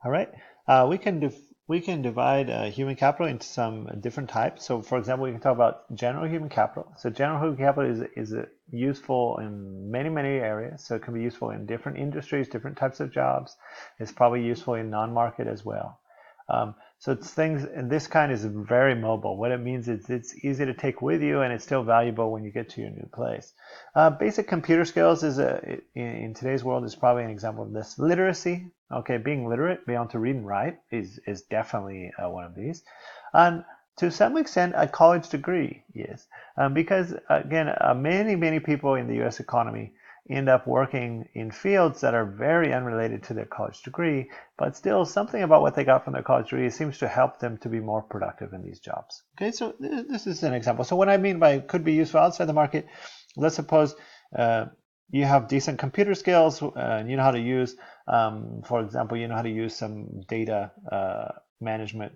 All right. We can divide human capital into some different types. So, for example, we can talk about general human capital. So, general human capital is useful in many areas. So, it can be useful in different industries, different types of jobs. It's probably useful in non-market as well. So it's things, and this kind is very mobile. What it means is it's easy to take with you, and it's still valuable when you get to your new place. Basic computer skills is in today's world is probably an example of this. Literacy, okay, being literate, being able to read and write is definitely one of these. And to some extent, a college degree, yes, because again, many people in the U.S. economy end up working in fields that are very unrelated to their college degree, but still something about what they got from their college degree seems to help them to be more productive in these jobs. Okay, so this is an example. So what I mean by could be useful outside the market, let's suppose uh, you have decent computer skills and you know how to use, for example, you know how to use some data management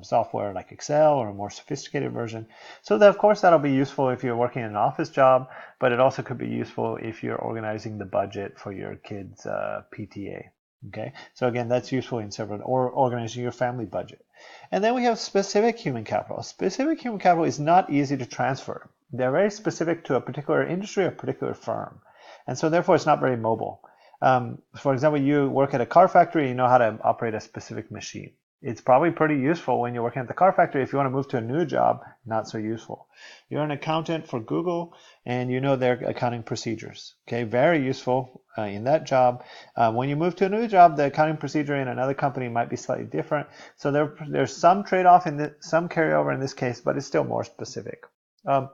software like Excel or a more sophisticated version. So that, of course, that'll be useful if you're working in an office job, but it also could be useful if you're organizing the budget for your kids' PTA. Okay, so again, that's useful in several, or organizing your family budget. And then we have specific human capital. Specific human capital is not easy to transfer. They're very specific to a particular industry or a particular firm. And so therefore it's not very mobile. For example, you work at a car factory, you know how to operate a specific machine. It's probably pretty useful when you're working at the car factory. If you want to move to a new job, not so useful. You're an accountant for Google and you know their accounting procedures. Okay, very useful in that job. When you move to a new job, the accounting procedure in another company might be slightly different. So there's some trade-off in this, some carryover in this case, but it's still more specific. Um,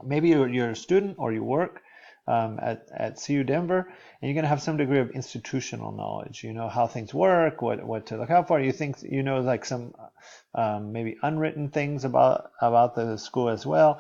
Maybe you're a student or you work at CU Denver, and you're going to have some degree of institutional knowledge. You know how things work, what to look out for. You think you know like some maybe unwritten things about the school as well.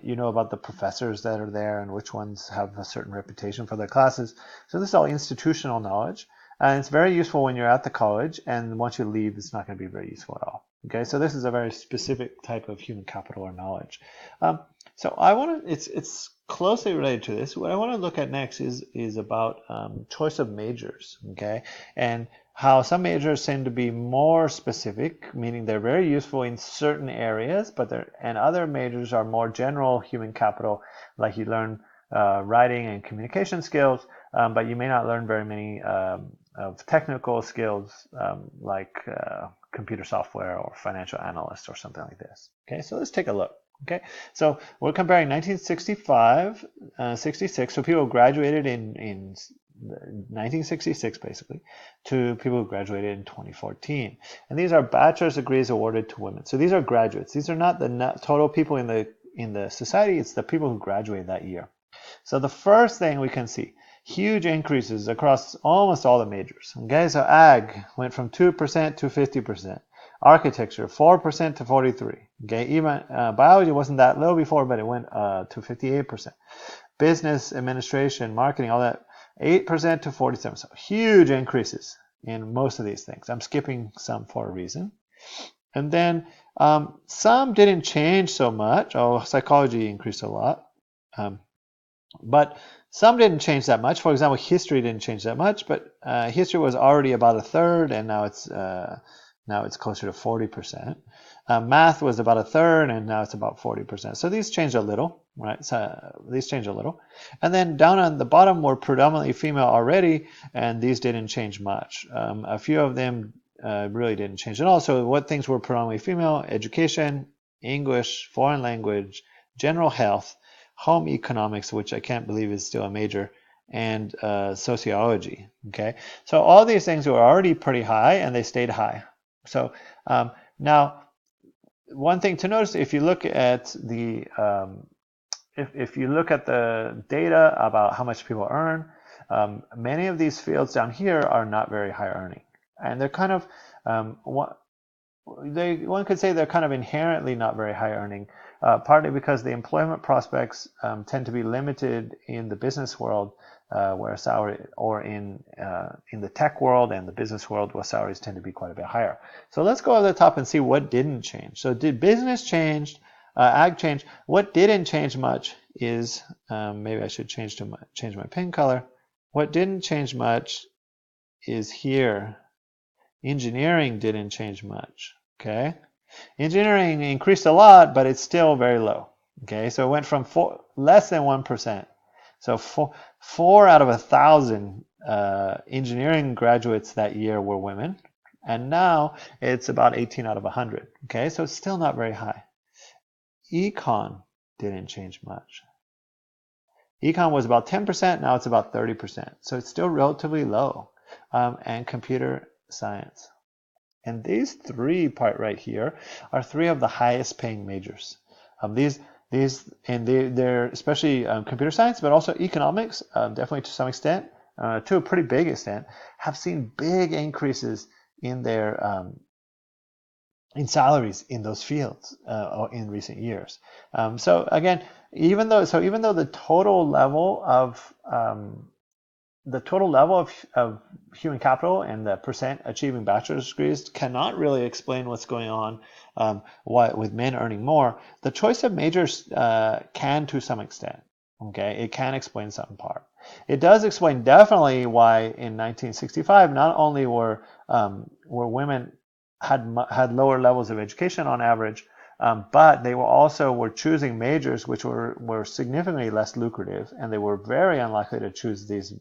You know about the professors that are there and which ones have a certain reputation for their classes. So this is all institutional knowledge. And it's very useful when you're at the college, and once you leave, it's not going to be very useful at all. Okay, so this is a very specific type of human capital or knowledge. Um, so I want to. It's closely related to this. What I want to look at next is about choice of majors. Okay, and how some majors tend to be more specific, meaning they're very useful in certain areas, but and other majors are more general human capital, like you learn writing and communication skills, but you may not learn very many of technical skills like computer software or financial analyst or something like this. Okay, so let's take a look. Okay, so we're comparing 1965, 66, so people who graduated in 1966 basically, to people who graduated in 2014. And these are bachelor's degrees awarded to women. So these are graduates. These are not the total people in the society, it's the people who graduated that year. So the first thing we can see, huge increases across almost all the majors. Okay, so ag went from 2% to 50%. Architecture, 4% to 43%. Okay, even biology wasn't that low before, but it went to 58%. Business, administration, marketing, all that, 8% to 47%. So huge increases in most of these things. I'm skipping some for a reason. And then some didn't change so much. Oh, psychology increased a lot. But some didn't change that much. For example, history didn't change that much, but history was already about a third, and now it's closer to 40%. Math was about a third, and now it's about 40%. So these changed a little, right? So these changed a little. And then down on the bottom were predominantly female already, and these didn't change much. A few of them really didn't change at all. So what things were predominantly female? Education, English, foreign language, general health, home economics, which I can't believe is still a major, and sociology. Okay, so all these things were already pretty high, and they stayed high. So now, one thing to notice, if you look at the if you look at the data about how much people earn, many of these fields down here are not very high earning, and they're kind of one could say they're kind of inherently not very high earning, partly because the employment prospects tend to be limited in the business world, where salary, or in the tech world and the business world, where salaries tend to be quite a bit higher. So let's go to the top and see what didn't change. So did business change? Ag change? What didn't change much is maybe I should change my pen color. What didn't change much is here. Engineering didn't change much. Okay, engineering increased a lot, but it's still very low. Okay, so it went from less than 1%. So four out of 1,000 engineering graduates that year were women, and now it's about 18 out of 100. Okay, so it's still not very high. Econ didn't change much. Econ was about 10%, now it's about 30%. So it's still relatively low. And computer science. And these three part right here are three of the highest paying majors. These and they're especially computer science, but also economics, definitely to some extent, to a pretty big extent, have seen big increases in their in salaries in those fields in recent years. So again, even though the total level of human capital and the percent achieving bachelor's degrees cannot really explain what's going on with men earning more. The choice of majors can to some extent. Okay, it can explain some part. It does explain definitely why in 1965 not only were women had lower levels of education on average, but they were choosing majors which were significantly less lucrative, and they were very unlikely to choose these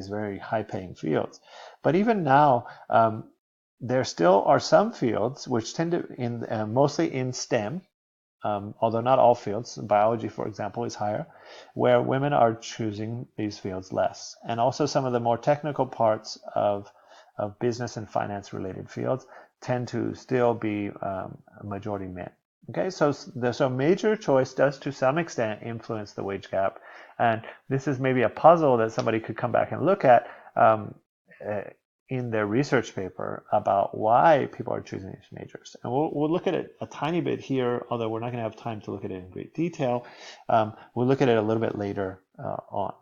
very high-paying fields. But even now, there still are some fields which tend to mostly in STEM, although not all fields. Biology, for example, is higher, where women are choosing these fields less, and also some of the more technical parts of business and finance related fields tend to still be majority men. Okay, so major choice does to some extent influence the wage gap, and this is maybe a puzzle that somebody could come back and look at in their research paper about why people are choosing these majors. And we'll look at it a tiny bit here, although we're not going to have time to look at it in great detail. We'll look at it a little bit later on.